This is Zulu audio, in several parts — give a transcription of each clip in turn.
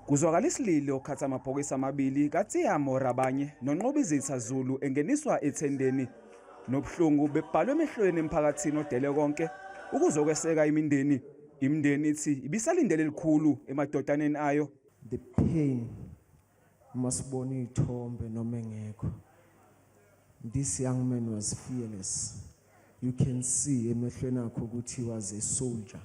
Kuzwakala isililo khatha amabhokisi amabili kaTsiyamo Rabanye noNqobizitha Zulu engeniswa ethendeni nobuhlungu bebhalwe emehlweni emphakathini odele konke ukuzokweseka imindeni ithi ibisalindele elikhulu emadodaneni ayo. The pain masibona ithombe noma engekho. This young man was fearless. You can see emehlweni akho ukuthi he was a soldier.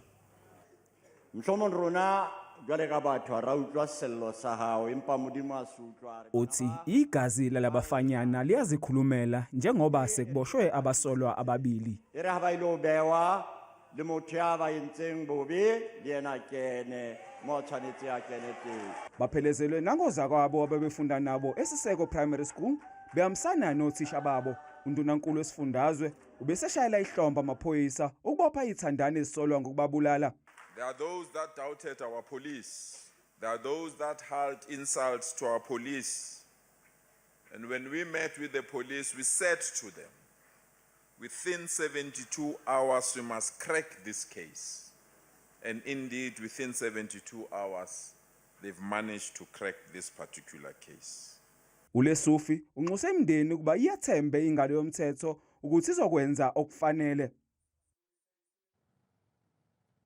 Mhlomong rona jwale ka batho ra utlwa sello sa hao empa modimo a se utlwa. Uthi igazi lalabafanyana liyazikhulumela njengoba sekuboshwe abasolwa ababili. Ere ha ba ilo bewa le motho ya ba yentseng bobe le yena kene mo tshwanetse a kene teng. Baphelezelwe nangoza kwabo ababefunda nabo esiseko primary school behamsana nothisha babo. Undunankulu esifundazwe ubeseshayela ihlomba amaphoyisa ukubopha ithandane ezisolwa ngokubabulala. There are those that doubted our police. There are those that hurled insults to our police. And when we met with the police, we said to them, within 72 hours, we must crack this case. And indeed, within 72 hours, they've managed to crack this particular case. Ulesufi unxuse imndeni ukuba iyathembe ingalo yomthetho ukuthi izokwenza okufanele.